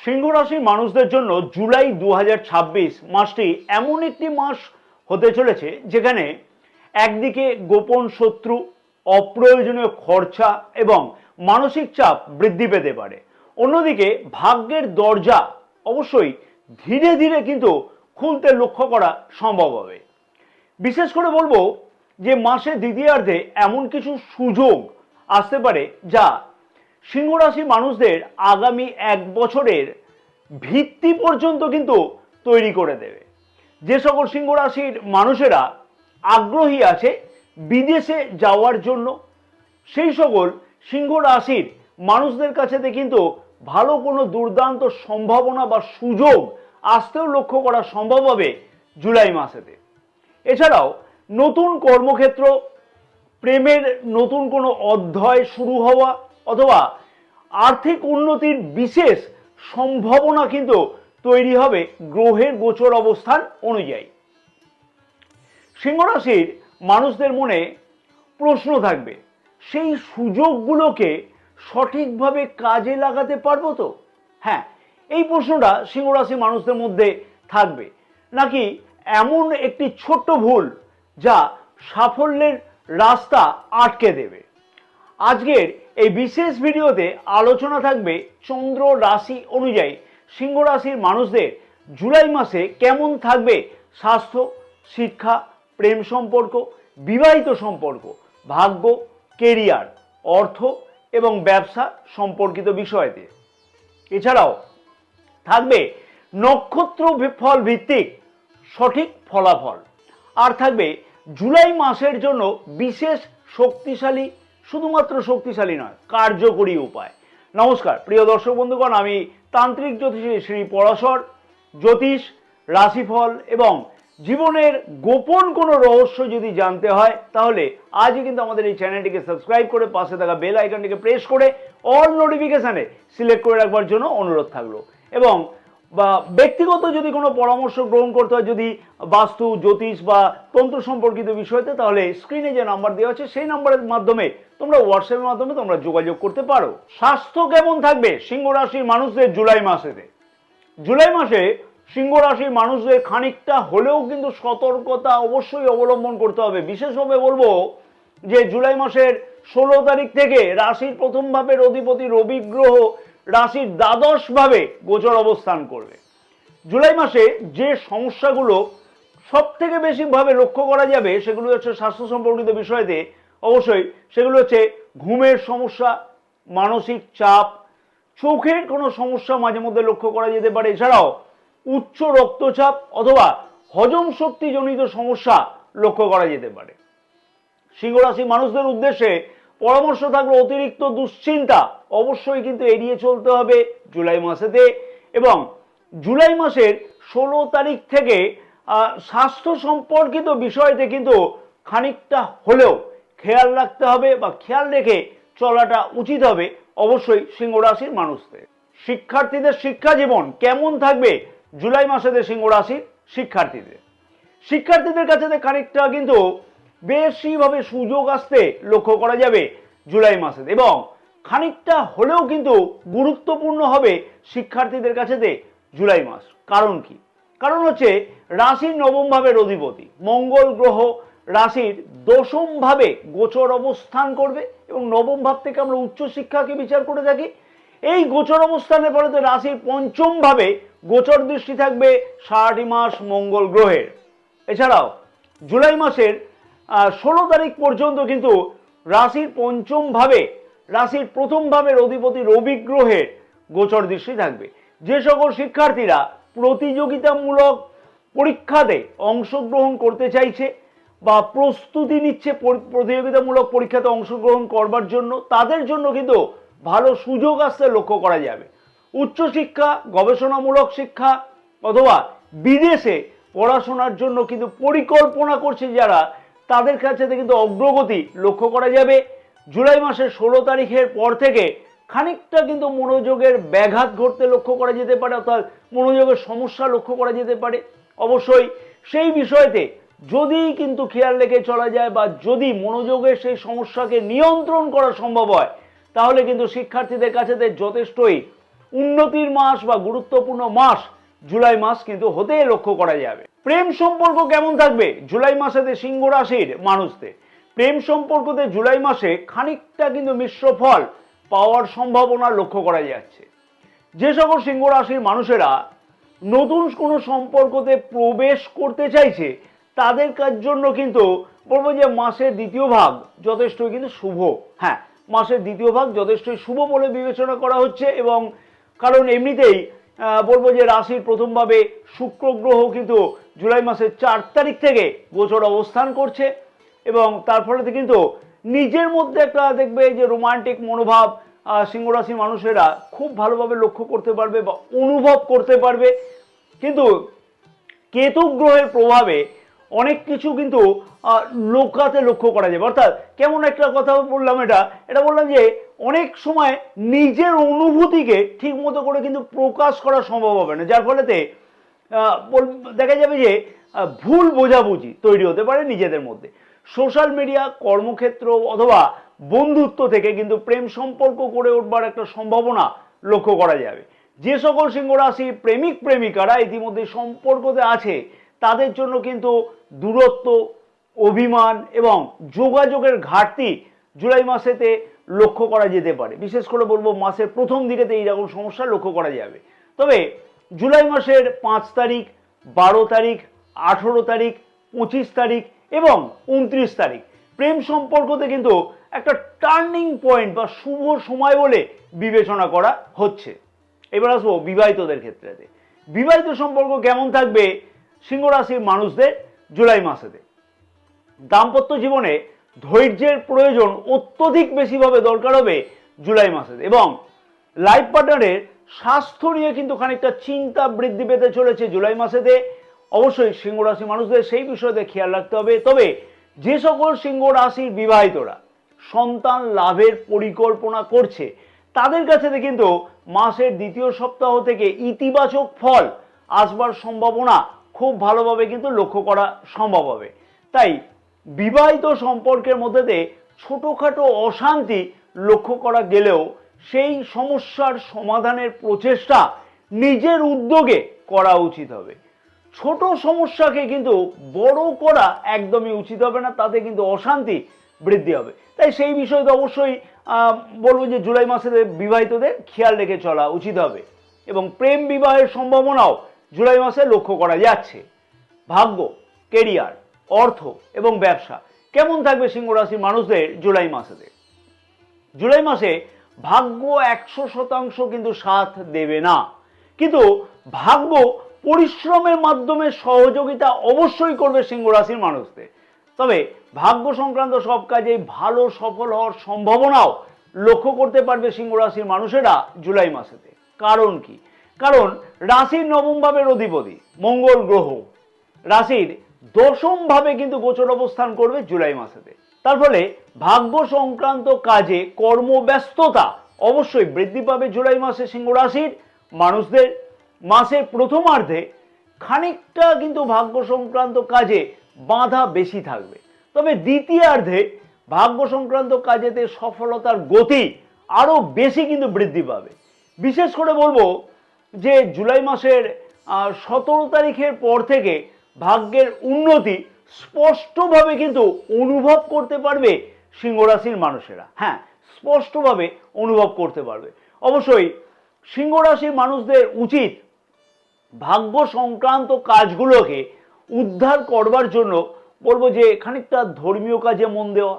সিংহ রাশির মানুষদের জন্য জুলাই 2026 মাসটি এমন একটি মাস হতে চলেছে যেখানে একদিকে গোপন শত্রু, অপ্রয়োজনীয় খরচা এবং মানসিক চাপ বৃদ্ধি পেতে পারে। অন্যদিকে ভাগ্যের দরজা অবশ্যই ধীরে ধীরে কিন্তু খুলতে লক্ষ্য করা সম্ভব হবে। বিশেষ করে বলবো যে মাসের দ্বিতীয়ার্ধে এমন কিছু সুযোগ আসতে পারে যা সিংহ রাশির মানুষদের আগামী 1 বছরের ভিত্তি পর্যন্ত কিন্তু তৈরি করে দেবে। যে সকল সিংহ রাশির মানুষেরা আগ্রহী আছে বিদেশে যাওয়ার জন্য, সেই সকল সিংহ রাশির মানুষদের কাছে কিন্তু ভালো কোনো দুর্দান্ত সম্ভাবনা বা সুযোগ আসতেও লক্ষ্য করা সম্ভব হবে জুলাই মাসেতে। এছাড়াও নতুন কর্মক্ষেত্র, প্রেমের নতুন কোনো অধ্যায় শুরু হওয়া অথবা আর্থিক উন্নতির বিশেষ সম্ভাবনা কিন্তু তৈরি হবে গ্রহের গোচর অবস্থান অনুযায়ী। সিংহ রাশির মানুষদের মনে প্রশ্ন থাকবে, সেই সুযোগগুলোকে সঠিকভাবে কাজে লাগাতে পারবো তো? হ্যাঁ, এই প্রশ্নটা সিংহ রাশির মানুষদের মধ্যে থাকবে, নাকি এমন একটি ছোট্ট ভুল যা সাফল্যের রাস্তা আটকে দেবে। আজকের এই বিশেষ ভিডিওতে আলোচনা থাকবে চন্দ্র রাশি অনুযায়ী সিংহ রাশির মানুষদের জুলাই মাসে কেমন থাকবে স্বাস্থ্য, শিক্ষা, প্রেম সম্পর্ক, বিবাহিত সম্পর্ক, ভাগ্য, কেরিয়ার, অর্থ এবং ব্যবসা সম্পর্কিত বিষয়তে। এছাড়াও থাকবে নক্ষত্র ফল ভিত্তিক সঠিক ফলাফল, আর থাকবে জুলাই মাসের জন্য বিশেষ শক্তিশালী, শুধুমাত্র শক্তিশালী নয়, কার্যকরী উপায়। নমস্কার প্রিয় দর্শক বন্ধুগণ, আমি তান্ত্রিক জ্যোতিষী শ্রী পরাশর। জ্যোতিষ, রাশিফল এবং জীবনের গোপন কোনো রহস্য যদি জানতে হয় তাহলে আজই কিন্তু আমাদের এই চ্যানেলটিকে সাবস্ক্রাইব করে পাশে থাকা বেল আইকনটিকে প্রেস করে অল নোটিফিকেশানে সিলেক্ট করে রাখবার জন্য অনুরোধ থাকলো। এবং বা ব্যক্তিগত যদি কোনো পরামর্শ গ্রহণ করতে হয়, যদি বাস্তু, জ্যোতিষ বা তন্ত্র সম্পর্কিত বিষয়তে, তাহলে স্ক্রিনে যে নাম্বার দেওয়া আছে সেই নাম্বারের মাধ্যমে তোমরা হোয়াটসঅ্যাপের মাধ্যমে তোমরা যোগাযোগ করতে পারো। স্বাস্থ্য কেমন থাকবে সিংহ রাশির মানুষদের জুলাই মাসেতে? জুলাই মাসে সিংহ রাশির মানুষদের খানিকটা হলেও কিন্তু সতর্কতা অবশ্যই অবলম্বন করতে হবে। বিশেষভাবে বলবো যে জুলাই মাসের 16 তারিখ থেকে রাশির প্রথম ভাবের অধিপতি রবি গ্রহ রাশির দ্বাদশ ভাবে গোচর অবস্থান করবে। জুলাই মাসে যে সমস্যাগুলো সব থেকে বেশি ভাবে লক্ষ্য করা যাবে সেগুলো হচ্ছে স্বাস্থ্য সম্পর্কিত বিষয়তে। অবশ্যই সেগুলো হচ্ছে ঘুমের সমস্যা, মানসিক চাপ, চোখের কোনো সমস্যা মাঝে মধ্যে লক্ষ্য করা যেতে পারে। এছাড়াও উচ্চ রক্তচাপ অথবা হজম শক্তিজনিত সমস্যা লক্ষ্য করা যেতে পারে। সিংহ রাশি মানুষদের উদ্দেশ্যে পরামর্শ থাকলে অতিরিক্ত দুশ্চিন্তা অবশ্যই কিন্তু এড়িয়ে চলতে হবে জুলাই মাসেতে। এবং জুলাই মাসের 16 তারিখ থেকে স্বাস্থ্য সম্পর্কিত বিষয়তে কিন্তু খানিকটা হলেও খেয়াল রাখতে হবে বা খেয়াল রেখে চলাটা উচিত হবে অবশ্যই সিংহ রাশির মানুষদের। শিক্ষার্থীদের শিক্ষা জীবন কেমন থাকবে জুলাই মাসেতে সিংহ রাশির শিক্ষার্থীদের? শিক্ষার্থীদের কাছে খানিকটা কিন্তু বেশিভাবে সুযোগ আসতে লক্ষ্য করা যাবে জুলাই মাসে, এবং খানিকটা হলেও কিন্তু গুরুত্বপূর্ণ হবে শিক্ষার্থীদের কাছে জুলাই মাস। কারণ কি? কারণ হচ্ছে রাশির নবম ভাবের অধিপতি মঙ্গল গ্রহ রাশির দশম ভাবে গোচর অবস্থান করবে, এবং নবম ভাব থেকে আমরা উচ্চ শিক্ষাকে বিচার করে থাকি। এই গোচর অবস্থানের ফলে রাশির পঞ্চম ভাবে গোচর দৃষ্টি থাকবে 6টি মাস মঙ্গল গ্রহের। এছাড়াও জুলাই মাসের 16 তারিখ পর্যন্ত কিন্তু রাশির পঞ্চম ভাবে রাশির প্রথম ভাবের অধিপতি রবি গ্রহের গোচর দৃষ্টি থাকবে। যে সকল শিক্ষার্থীরা প্রতিযোগিতামূলক পরীক্ষাতে অংশগ্রহণ করতে চাইছে বা প্রস্তুতি নিচ্ছে প্রতিযোগিতামূলক পরীক্ষাতে অংশগ্রহণ করবার জন্য, তাদের জন্য কিন্তু ভালো সুযোগ আসতে লক্ষ্য করা যাবে। উচ্চশিক্ষা, গবেষণামূলক শিক্ষা অথবা বিদেশে পড়াশোনার জন্য কিন্তু পরিকল্পনা করছে যারা, তাদের কাছে কিন্তু অগ্রগতি লক্ষ্য করা যাবে। জুলাই মাসের 16 তারিখের পর থেকে খানিকটা কিন্তু মনোযোগের ব্যাঘাত ঘটতে লক্ষ্য করা যেতে পারে, অর্থাৎ মনোযোগের সমস্যা লক্ষ্য করা যেতে পারে। অবশ্যই সেই বিষয়তে যদি কিন্তু খেয়াল রেখে চলা যায় বা যদি মনোযোগের সেই সমস্যাকে নিয়ন্ত্রণ করা সম্ভব হয়, তাহলে কিন্তু শিক্ষার্থীদের কাছে যথেষ্টই উন্নতির মাস বা গুরুত্বপূর্ণ মাস জুলাই মাস কিন্তু হতে লক্ষ্য করা যাবে। প্রেম সম্পর্ক কেমন থাকবে জুলাই মাসেতে সিংহ রাশির মানুষদের? প্রেম সম্পর্কতে জুলাই মাসে খানিকটা কিন্তু মিশ্র ফল পাওয়ার সম্ভাবনা লক্ষ্য করা যাচ্ছে। যে সকল সিংহ রাশির মানুষেরা নতুন কোনো সম্পর্কতে প্রবেশ করতে চাইছে তাদের জন্য কিন্তু বলবো যে মাসের দ্বিতীয় ভাগ যথেষ্টই কিন্তু শুভ। হ্যাঁ, মাসের দ্বিতীয় ভাগ যথেষ্টই শুভ বলে বিবেচনা করা হচ্ছে, এবং কারণ এমনিতেই বলবো যে রাশির প্রথমভাবে শুক্র গ্রহ কিন্তু জুলাই মাসের 4 তারিখ থেকে গোচর অবস্থান করছে, এবং তার ফলে কিন্তু নিজের মধ্যে একটা দেখবে যে রোমান্টিক মনোভাব সিংহ রাশির মানুষেরা খুব ভালোভাবে লক্ষ্য করতে পারবে বা অনুভব করতে পারবে। কিন্তু কেতু গ্রহের প্রভাবে অনেক কিছু কিন্তু লোকাতে লক্ষ্য করা যাবে। অর্থাৎ কেমন একটা কথা বললাম, এটা বললাম যে অনেক সময় নিজের অনুভূতিকে ঠিক মতো করে কিন্তু প্রকাশ করা সম্ভব হবে না, যার ফলেতে দেখা যাবে যে ভুল বোঝাবুঝি তৈরি হতে পারে নিজেদের মধ্যে। সোশ্যাল মিডিয়া, কর্মক্ষেত্র অথবা বন্ধুত্ব থেকে কিন্তু প্রেম সম্পর্ক গড়ে উঠবার একটা সম্ভাবনা লক্ষ্য করা যাবে। যে সকল সিংহ রাশি প্রেমিক প্রেমিকারা ইতিমধ্যে সম্পর্কতে আছে তাদের জন্য কিন্তু দূরত্ব, অভিমান এবং যোগাযোগের ঘাটতি জুলাই মাসেতে লক্ষ্য করা যেতে পারে। বিশেষ করে বলবো মাসের প্রথম দিকেতে এইরকম সমস্যা লক্ষ্য করা যাবে। তবে জুলাই মাসের 5 তারিখ, 12 তারিখ, 18 তারিখ, 25 তারিখ এবং 29 তারিখ প্রেম সম্পর্কতে কিন্তু একটা টার্নিং পয়েন্ট বা শুভ সময় বলে বিবেচনা করা হচ্ছে। এবার আসবো বিবাহিতদের ক্ষেত্রে। বিবাহিত সম্পর্ক কেমন থাকবে সিংহ রাশির মানুষদের জুলাই মাসেতে? দাম্পত্য জীবনে ধৈর্যের প্রয়োজন অত্যধিক বেশিভাবে দরকার হবে জুলাই মাসেতে, এবং লাইফ পার্টনারের স্বাস্থ্য নিয়ে কিন্তু খানিকটা চিন্তা বৃদ্ধি পেতে চলেছে জুলাই মাসেতে। অবশ্যই সিংহ রাশি মানুষদের সেই বিষয়তে খেয়াল রাখতে হবে। তবে যে সকল সিংহ রাশির বিবাহিতরা সন্তান লাভের পরিকল্পনা করছে তাদের কাছে কিন্তু মাসের দ্বিতীয় সপ্তাহ থেকে ইতিবাচক ফল আসবার সম্ভাবনা খুব ভালোভাবে কিন্তু লক্ষ্য করা সম্ভব হবে। তাই বিবাহিত সম্পর্কের মধ্যে ছোটখাটো অশান্তি লক্ষ্য করা গেলেও সেই সমস্যার সমাধানের প্রচেষ্টা নিজের উদ্যোগে করা উচিত হবে। ছোট সমস্যাকে কিন্তু বড় করা একদমই উচিত হবে না, তাতে কিন্তু অশান্তি বৃদ্ধি হবে। তাই সেই বিষয়টা অবশ্যই বলবো যে জুলাই মাসে বিবাহিতদের খেয়াল রেখে চলা উচিত হবে, এবং প্রেম বিবাহের সম্ভাবনাও জুলাই মাসে লক্ষ্য করা যাচ্ছে। ভাগ্য, কেরিয়ার, অর্থ এবং ব্যবসা কেমন থাকবে সিংহ রাশির মানুষদের জুলাই মাসেতে? জুলাই মাসে ভাগ্য 100% কিন্তু সাথ দেবে না, কিন্তু ভাগ্য পরিশ্রমের মাধ্যমে সহযোগিতা অবশ্যই করবে সিংহ রাশির মানুষদের। তবে ভাগ্য সংক্রান্ত সব কাজে ভালো সফল হওয়ার সম্ভাবনাও লক্ষ্য করতে পারবে সিংহ রাশির মানুষেরা জুলাই মাসেতে। কারণ কি? কারণ রাশির নবম ভাবের অধিপতি মঙ্গল গ্রহ রাশির 10ম ভাবে কিন্তু গোচর অবস্থান করবে জুলাই মাসেতে। তার ফলে ভাগ্য সংক্রান্ত কাজে কর্মব্যস্ততা অবশ্যই বৃদ্ধি পাবে জুলাই মাসে সিংহ রাশির মানুষদের। মাসের প্রথমার্ধে খানিকটা কিন্তু ভাগ্য সংক্রান্ত কাজে বাধা বেশি থাকবে, তবে দ্বিতীয়ার্ধে ভাগ্য সংক্রান্ত কাজেতে সফলতার গতি আরো বেশি কিন্তু বৃদ্ধি পাবে। বিশেষ করে বলবো যে জুলাই মাসের 17 তারিখের পর থেকে ভাগ্যের উন্নতি স্পষ্টভাবে কিন্তু অনুভব করতে পারবে সিংহ রাশির মানুষেরা। হ্যাঁ, স্পষ্টভাবে অনুভব করতে পারবে। অবশ্যই সিংহ রাশির মানুষদের উচিত ভাগ্য সংক্রান্ত কাজগুলোকে উদ্ধার করবার জন্য বলবো যে খানিকটা ধর্মীয় কাজে মন দেওয়া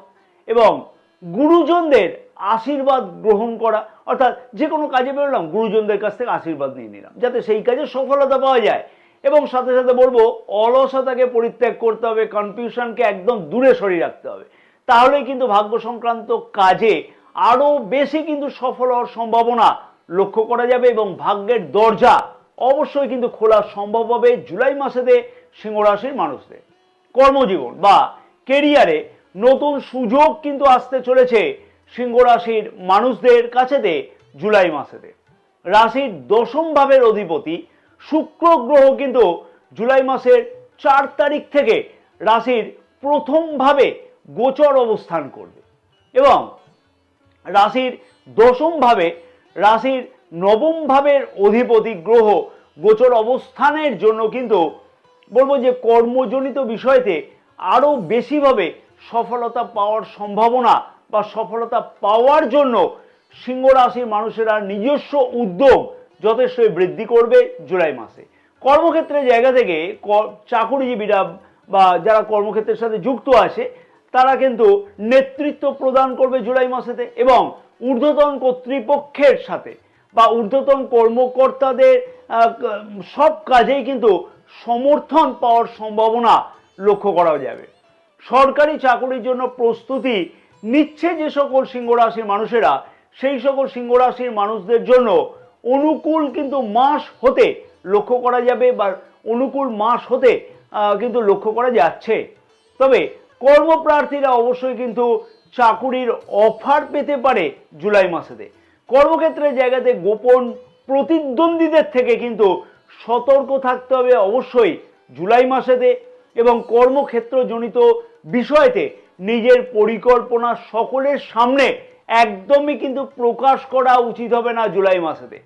এবং গুরুজনদের আশীর্বাদ গ্রহণ করা। অর্থাৎ যে কোনো কাজে বেরোলাম গুরুজনদের কাছ থেকে আশীর্বাদ নিয়ে নিলাম যাতে সেই কাজে সফলতা পাওয়া যায়। এবং সাথে সাথে বলবো অলসতাকে পরিত্যাগ করতে হবে, কনফিউশনকে একদম দূরে সরিয়ে রাখতে হবে। তাহলেই কিন্তু ভাগ্য সংক্রান্ত কাজে আরো বেশি কিন্তু সফল হওয়ার সম্ভাবনা লক্ষ্য করা যাবে, এবং ভাগ্যের দরজা অবশ্যই কিন্তু খোলা সম্ভব হবে জুলাই মাসেতে সিংহ রাশির মানুষদের। কর্মজীবন বা কেরিয়ারে নতুন সুযোগ কিন্তু আসতে চলেছে সিংহ রাশির মানুষদের কাছেতে জুলাই মাসেতে। রাশির 10ম ভাবের অধিপতি শুক্র গ্রহ কিন্তু জুলাই মাসের 4 তারিখ থেকে রাশির প্রথম ভাবে গোচর অবস্থান করবে, এবং রাশির 10ম ভাবে রাশির নবম ভাবের অধিপতি গ্রহ গোচর অবস্থানের জন্য কিন্তু বলবো যে কর্মজনিত বিষয়তে আরো বেশিভাবে সফলতা পাওয়ার সম্ভাবনা বা সফলতা পাওয়ার জন্য সিংহ রাশির মানুষেরা নিজস্ব উদ্যোগ যথেষ্টই বৃদ্ধি করবে জুলাই মাসে। কর্মক্ষেত্রের জায়গা থেকে চাকুরিজীবীরা বা যারা কর্মক্ষেত্রের সাথে যুক্ত আছে তারা কিন্তু নেতৃত্ব প্রদান করবে জুলাই মাসেতে, এবং ঊর্ধ্বতন কর্তৃপক্ষের সাথে বা ঊর্ধ্বতন কর্মকর্তাদের সব কাজেই কিন্তু সমর্থন পাওয়ার সম্ভাবনা লক্ষ্য করা যাবে। সরকারি চাকরির জন্য প্রস্তুতি নিচ্ছে যে সকল সিংহ রাশির মানুষেরা, সেই সকল সিংহ রাশির মানুষদের জন্য অনুকূল কিন্তু মাস হতে লক্ষ্য করা যাবে বা অনুকূল মাস হতে কিন্তু লক্ষ্য করা যাচ্ছে। তবে কর্মপ্রার্থীরা অবশ্যই কিন্তু চাকুরির অফার পেতে পারে জুলাই মাসেতে। কর্মক্ষেত্রের জায়গাতে গোপন প্রতিদ্বন্দ্বীদের থেকে কিন্তু সতর্ক থাকতে হবে অবশ্যই জুলাই মাসেতে, এবং কর্মক্ষেত্রজনিত বিষয়তে নিজের পরিকল্পনা সকলের সামনে একদমই কিন্তু প্রকাশ করা উচিত হবে না জুলাই মাসেতে।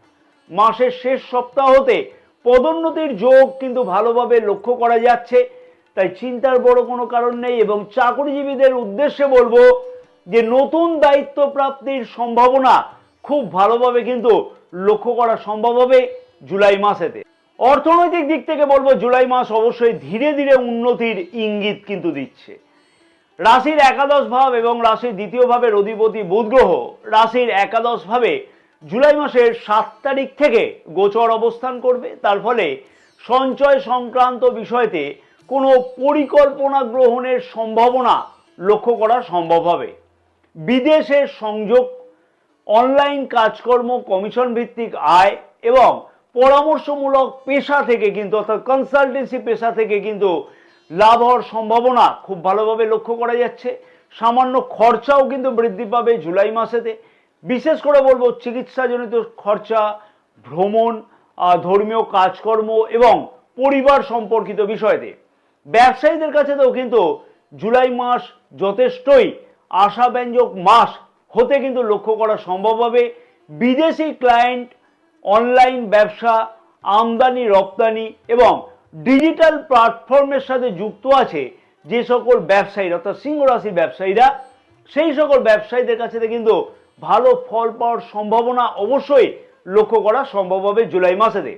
মাসের শেষ সপ্তাহতে পদোন্নতির যোগ কিন্তু ভালোভাবে লক্ষ্য করা যাচ্ছে, তাই চিন্তার বড় কোনো কারণ নেই। এবং চাকরিজীবীদের উদ্দেশ্যে বলবো যে নতুন দায়িত্ব প্রাপ্তির সম্ভাবনা খুব ভালোভাবে কিন্তু লক্ষ্য করা সম্ভব হবে জুলাই মাসেতে। অর্থনৈতিক দিক থেকে বলবো জুলাই মাস অবশ্যই ধীরে ধীরে উন্নতির ইঙ্গিত কিন্তু দিচ্ছে। রাশির একাদশ ভাব এবং রাশির দ্বিতীয় ভাবের অধিপতি বুধ গ্রহ রাশির একাদশ ভাবে জুলাই মাসের 7 তারিখ থেকে গোচর অবস্থান করবে। তার ফলে সঞ্চয় সংক্রান্ত বিষয়তে কোনো পরিকল্পনা গ্রহণের সম্ভাবনা লক্ষ্য করা সম্ভব হবে। বিদেশের সংযোগ, অনলাইন কাজকর্ম, কমিশন ভিত্তিক আয় এবং পরামর্শমূলক পেশা থেকে কিন্তু অর্থাৎ কনসালটেন্সি পেশা থেকে কিন্তু লাভ হওয়ার সম্ভাবনা খুব ভালোভাবে লক্ষ্য করা যাচ্ছে। সামান্য খরচাও কিন্তু বৃদ্ধি পাবে জুলাই মাসেতে। বিশেষ করে বলবো চিকিৎসাজনিত খরচা, ভ্রমণ, ধর্মীয় কাজকর্ম এবং পরিবার সম্পর্কিত বিষয়তে। ব্যবসায়ীদের কাছেও কিন্তু জুলাই মাস যথেষ্টই আশাব্যঞ্জক মাস হতে কিন্তু লক্ষ্য করা সম্ভব হবে। বিদেশি ক্লায়েন্ট, অনলাইন ব্যবসা, আমদানি রপ্তানি এবং ডিজিটাল প্ল্যাটফর্মের সাথে যুক্ত আছে যে সকল ব্যবসায়ীরা অর্থাৎ সিংহ রাশির ব্যবসায়ীরা, সেই সকল ব্যবসায়ীদের কাছে কিন্তু ভালো ফল পাওয়ার সম্ভাবনা অবশ্যই লক্ষ্য করা সম্ভব হবে জুলাই মাসেতে।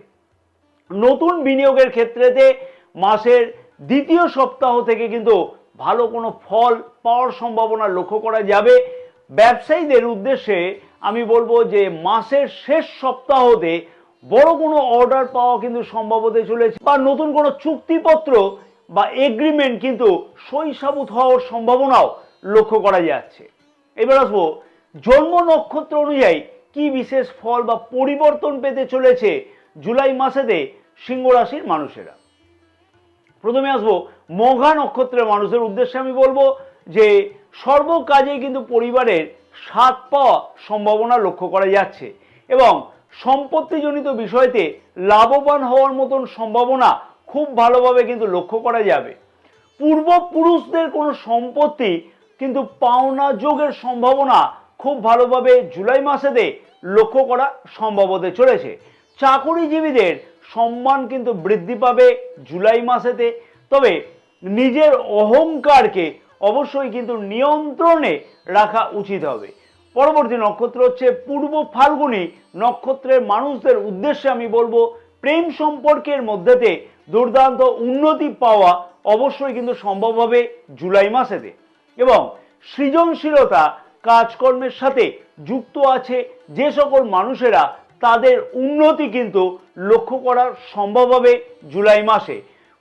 নতুন বিনিয়োগের ক্ষেত্রেতে মাসের দ্বিতীয় সপ্তাহ থেকে কিন্তু ভালো কোনো ফল পাওয়ার সম্ভাবনা লক্ষ্য করা যাবে। ব্যবসায়ীদের উদ্দেশ্যে আমি বলবো যে মাসের শেষ সপ্তাহতে বড় কোনো অর্ডার পাওয়া কিন্তু সম্ভব হতে চলেছে, বা নতুন কোনো চুক্তিপত্র বা এগ্রিমেন্ট কিন্তু সই সাবুত হওয়ার সম্ভাবনাও লক্ষ্য করা যাচ্ছে। এবার আসবো জন্ম নক্ষত্র অনুযায়ী কি বিশেষ ফল বা পরিবর্তন পেতে চলেছে জুলাই মাসেতে সিংহ রাশির মানুষেরা। প্রথমে আসবো মঘা নক্ষত্রের মানুষের উদ্দেশ্যে আমি বলবো যে সর্বকাজে কিন্তু পরিবারের স্বাদ পাওয়া সম্ভাবনা লক্ষ্য করা যাচ্ছে, এবং সম্পত্তিজনিত বিষয়তে লাভবান হওয়ার মতন সম্ভাবনা খুব ভালোভাবে কিন্তু লক্ষ্য করা যাবে। পূর্বপুরুষদের কোনো সম্পত্তি কিন্তু পাওনা যোগের সম্ভাবনা খুব ভালোভাবে জুলাই মাসেতে লক্ষ্য করা সম্ভব হতে চলেছে। চাকরিজীবীদের সম্মান কিন্তু বৃদ্ধি পাবে জুলাই মাসেতে, তবে নিজের অহংকারকে অবশ্যই কিন্তু নিয়ন্ত্রণে রাখা উচিত হবে। পরবর্তী নক্ষত্র হচ্ছে পূর্ব ফাল্গুনী নক্ষত্রের মানুষদের উদ্দেশ্যে আমি বলবো প্রেম সম্পর্কের মধ্যেতে দুর্দান্ত উন্নতি পাওয়া অবশ্যই কিন্তু সম্ভব হবে জুলাই মাসেতে, এবং সৃজনশীলতা কাজকর্মের সাথে যুক্ত আছে যে সকল মানুষেরা তাদের উন্নতি কিন্তু লক্ষ্য করা সম্ভব হবে জুলাই মাসে।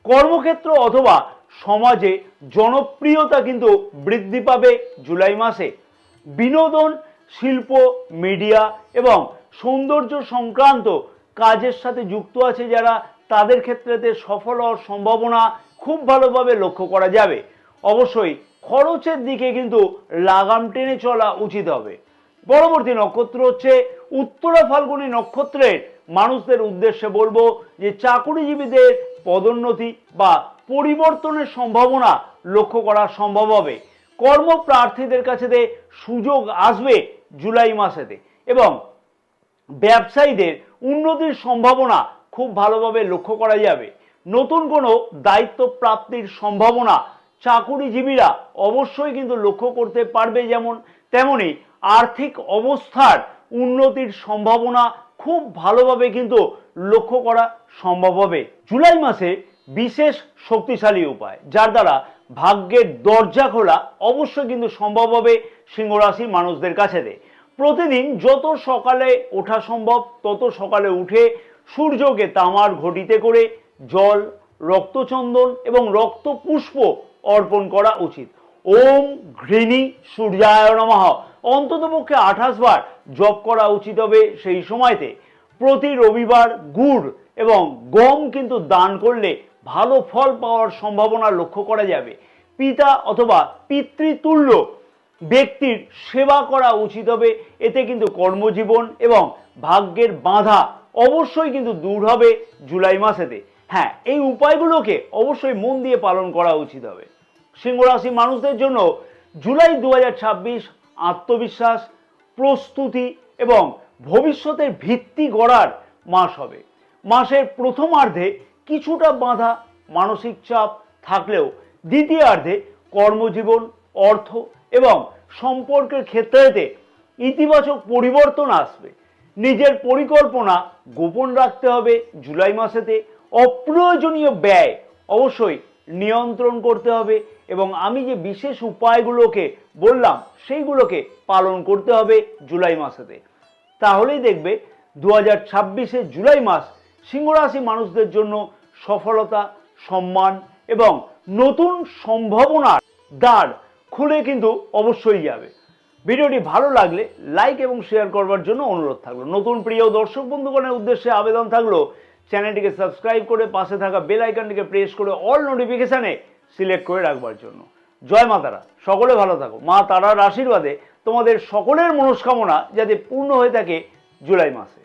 কর্মক্ষেত্র অথবা সমাজে জনপ্রিয়তা কিন্তু বৃদ্ধি পাবে জুলাই মাসে। বিনোদন, শিল্প, মিডিয়া এবং সৌন্দর্য সংক্রান্ত কাজের সাথে যুক্ত আছে যারা, তাদের ক্ষেত্রেতে সফল হওয়ার সম্ভাবনা খুব ভালোভাবে লক্ষ্য করা যাবে। অবশ্যই খরচের দিকে কিন্তু লাগাম টেনে চলা উচিত হবে। পরবর্তী নক্ষত্র হচ্ছে উত্তরা ফাল্গুনী নক্ষত্রের মানুষদের উদ্দেশ্যে বলবো যে চাকুরিজীবীদের পদোন্নতি বা পরিবর্তনের সম্ভাবনা লক্ষ্য করা সম্ভব হবে। কর্মপ্রার্থীদের কাছে সুযোগ আসবে জুলাই মাসেতে, এবং ব্যবসায়ীদের উন্নতির সম্ভাবনা খুব ভালোভাবে লক্ষ্য করা যাবে। নতুন কোনো দায়িত্ব প্রাপ্তির সম্ভাবনা চাকুরিজীবীরা অবশ্যই কিন্তু লক্ষ্য করতে পারবে, যেমন তেমনি আর্থিক অবস্থার উন্নতির সম্ভাবনা খুব ভালোভাবে কিন্তু লক্ষ্য করা সম্ভব হবে। জুলাই মাসে বিশেষ শক্তিশালী উপায় যার দ্বারা ভাগ্যের দরজা খোলা অবশ্যই কিন্তু সম্ভব হবে সিংহ রাশির মানুষদের কাছে। প্রতিদিন যত সকালে ওঠা সম্ভব তত সকালে উঠে সূর্যকে তামার ঘটিতে করে জল, রক্তচন্দন এবং রক্তপুষ্প অর্পণ করা উচিত। ওম ঘৃণী সূর্যায় নমঃ অন্ততপক্ষে 28 বার জপ করা উচিত হবে সেই সময়তে। প্রতি রবিবার গুড় এবং গম কিন্তু দান করলে ভালো ফল পাওয়ার সম্ভাবনা লক্ষ্য করা যাবে। পিতা অথবা পিতৃতুল্য ব্যক্তির সেবা করা উচিত হবে, এতে কিন্তু কর্মজীবন এবং ভাগ্যের বাধা অবশ্যই কিন্তু দূর হবে জুলাই মাসেতে। হ্যাঁ, এই উপায়গুলোকে অবশ্যই মন দিয়ে পালন করা উচিত হবে। সিংহ রাশি মানুষদের জন্য জুলাই 2026 আত্মবিশ্বাস, প্রস্তুতি এবং ভবিষ্যতের ভিত্তি গড়ার মাস হবে। মাসের প্রথমার্ধে কিছুটা বাধা, মানসিক চাপ থাকলেও দ্বিতীয়ার্ধে কর্মজীবন, অর্থ এবং সম্পর্কের ক্ষেত্রেতে ইতিবাচক পরিবর্তন আসবে। নিজের পরিকল্পনা গোপন রাখতে হবে জুলাই মাসেতে। অপ্রয়োজনীয় ব্যয় অবশ্যই নিয়ন্ত্রণ করতে হবে এবং আমি যে বিশেষ উপায়গুলোকে বললাম সেইগুলোকে পালন করতে হবে জুলাই মাসেতে। তাহলেই দেখবে 2026 জুলাই মাস সিংহ রাশি মানুষদের জন্য সফলতা, সম্মান এবং নতুন সম্ভাবনার দ্বার খুলে কিন্তু অবশ্যই যাবে। ভিডিওটি ভালো লাগলে লাইক এবং শেয়ার করবার জন্য অনুরোধ থাকলো। নতুন প্রিয় দর্শক বন্ধুগণের উদ্দেশ্যে আবেদন থাকলো চ্যানেলটিকে সাবস্ক্রাইব করে পাশে থাকা বেল আইকনটিকে প্রেস করে অল নোটিফিকেশানে সিলেক্ট করে রাখবার জন্য। জয় মা তারা, সকলে ভালো থাকো। মা তারার আশীর্বাদে তোমাদের সকলের মনস্কামনা যাতে পূর্ণ হয়ে থাকে জুলাই মাসে।